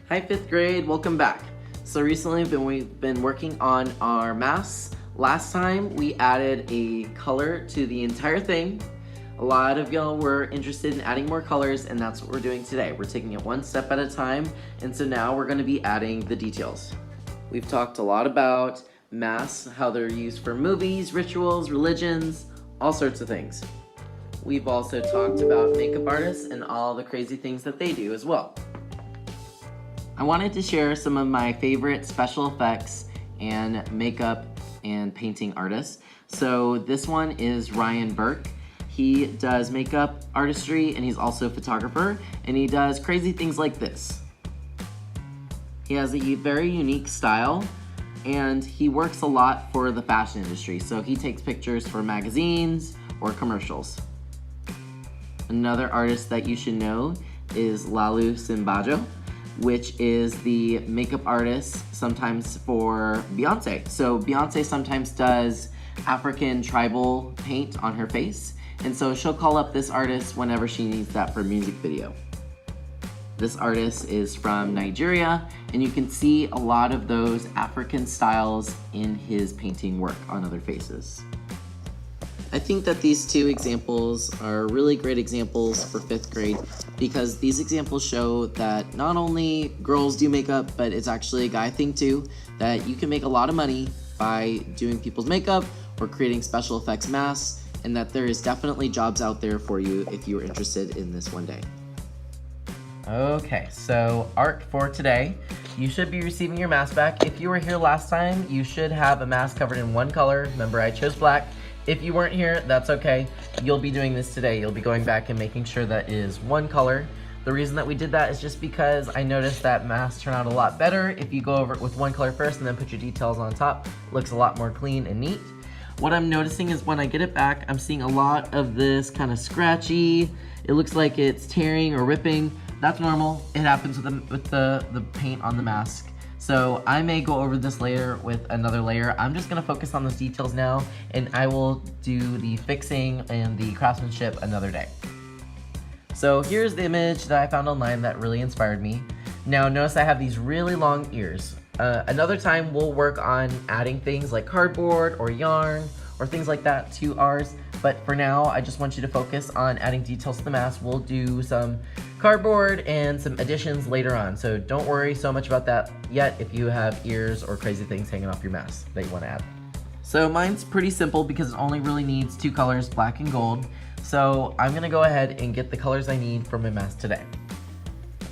Hi 5th grade, welcome back. So recently we've been working on our masks. Last time we added a color to the entire thing. A lot of y'all were interested in adding more colors, and that's what we're doing today. We're taking it one step at a time, and so now we're going to be adding the details. We've talked a lot about masks, how they're used for movies, rituals, religions, all sorts of things. We've also talked about makeup artists and all the crazy things that they do as well. I wanted to share some of my favorite special effects and makeup and painting artists. So this one is Ryan Burke. He does makeup artistry and he's also a photographer, and he does crazy things like this. He has a very unique style and he works a lot for the fashion industry. So he takes pictures for magazines or commercials. Another artist that you should know is Lalu Simbajo, which is the makeup artist sometimes for Beyonce. So Beyonce sometimes does African tribal paint on her face, and so she'll call up this artist whenever she needs that for a music video. This artist is from Nigeria, and you can see a lot of those African styles in his painting work on other faces. I think that these two examples are really great examples for 5th grade because these examples show that not only girls do makeup, but it's actually a guy thing too, that you can make a lot of money by doing people's makeup or creating special effects masks, and that there is definitely jobs out there for you if you are interested in this one day. Okay, so art for today. You should be receiving your mask back. If you were here last time, you should have a mask covered in one color. Remember, I chose black. If you weren't here, that's okay. You'll be doing this today. You'll be going back and making sure that it is one color. The reason that we did that is just because I noticed that masks turn out a lot better if you go over it with one color first and then put your details on top. It looks a lot more clean and neat. What I'm noticing is when I get it back, I'm seeing a lot of this kind of scratchy. It looks like it's tearing or ripping. That's normal. It happens with the paint on the mask. So I may go over this later with another layer. I'm just gonna focus on those details now, and I will do the fixing and the craftsmanship another day. So here's the image that I found online that really inspired me. Now notice I have these really long ears. Another time we'll work on adding things like cardboard or yarn or things like that to ours. But for now, I just want you to focus on adding details to the mask. We'll do some cardboard and some additions later on. So don't worry so much about that yet if you have ears or crazy things hanging off your mask that you want to add. So mine's pretty simple because it only really needs two colors, black and gold. So I'm gonna go ahead and get the colors I need for my mask today.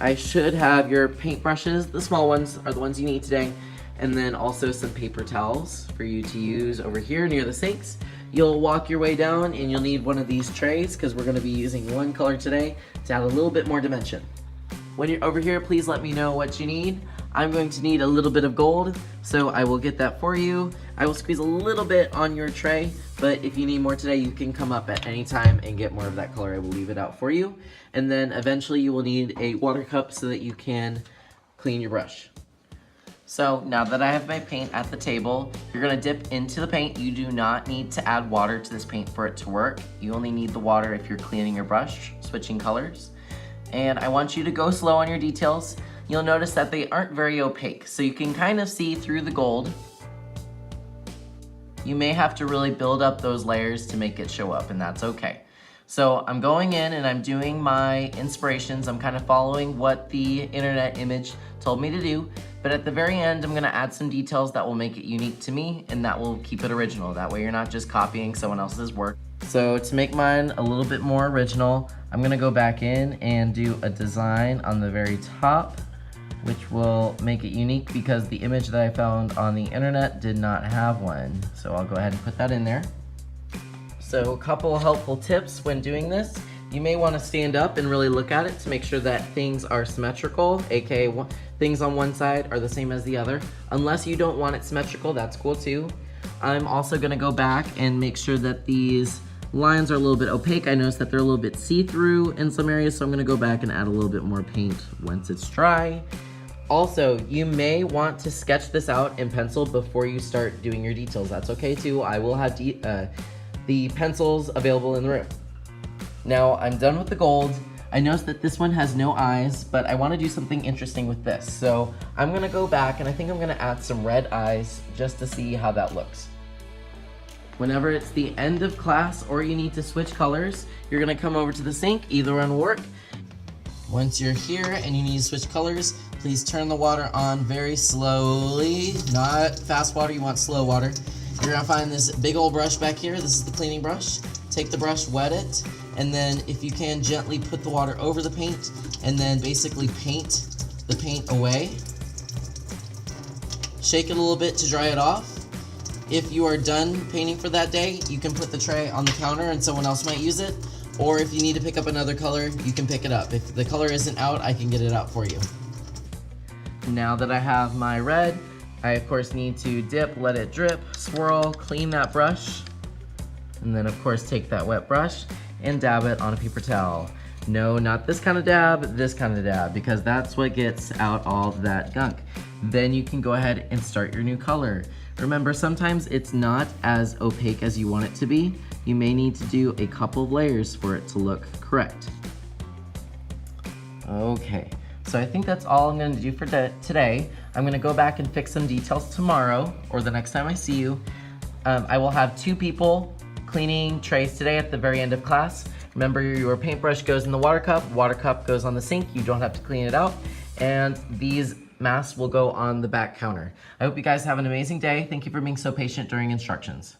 I should have your paint brushes. The small ones are the ones you need today. And then also some paper towels for you to use over here near the sinks. You'll walk your way down and you'll need one of these trays because we're gonna be using one color today to add a little bit more dimension. When you're over here, please let me know what you need. I'm going to need a little bit of gold, so I will get that for you. I will squeeze a little bit on your tray, but if you need more today, you can come up at any time and get more of that color. I will leave it out for you. And then eventually you will need a water cup so that you can clean your brush. So now that I have my paint at the table, you're gonna dip into the paint. You do not need to add water to this paint for it to work. You only need the water if you're cleaning your brush, switching colors. And I want you to go slow on your details. You'll notice that they aren't very opaque, so you can kind of see through the gold. You may have to really build up those layers to make it show up, and that's okay. So I'm going in and I'm doing my inspirations. I'm kind of following what the internet image told me to do. But at the very end, I'm gonna add some details that will make it unique to me and that will keep it original. That way you're not just copying someone else's work. So to make mine a little bit more original, I'm gonna go back in and do a design on the very top, which will make it unique because the image that I found on the internet did not have one. So I'll go ahead and put that in there. So a couple helpful tips when doing this. You may want to stand up and really look at it to make sure that things are symmetrical, aka things on one side are the same as the other. Unless you don't want it symmetrical, that's cool too. I'm also going to go back and make sure that these lines are a little bit opaque. I noticed that they're a little bit see-through in some areas, so I'm going to go back and add a little bit more paint once it's dry. Also, you may want to sketch this out in pencil before you start doing your details. That's okay too. I will have the pencils available in the room. Now I'm done with the gold. I noticed that this one has no eyes, but I want to do something interesting with this. So I'm gonna go back and I think I'm gonna add some red eyes just to see how that looks. Whenever it's the end of class or you need to switch colors, you're gonna come over to the sink, either one will work. Once you're here and you need to switch colors, please turn the water on very slowly, not fast water, you want slow water. You're gonna find this big old brush back here. This is the cleaning brush. Take the brush, wet it, and then if you can, gently put the water over the paint and then basically paint the paint away. Shake it a little bit to dry it off. If you are done painting for that day, you can put the tray on the counter and someone else might use it. Or if you need to pick up another color, you can pick it up. If the color isn't out, I can get it out for you. Now that I have my red, I of course need to dip, let it drip, swirl, clean that brush, and then of course take that wet brush and dab it on a paper towel. No, not this kind of dab, this kind of dab, because that's what gets out all that gunk. Then you can go ahead and start your new color. Remember, sometimes it's not as opaque as you want it to be. You may need to do a couple of layers for it to look correct. Okay, so I think that's all I'm gonna do for today. I'm gonna go back and fix some details tomorrow, or the next time I see you. I will have 2 people cleaning trays today at the very end of class. Remember, your paintbrush goes in the water cup goes on the sink, you don't have to clean it out, and these masks will go on the back counter. I hope you guys have an amazing day. Thank you for being so patient during instructions.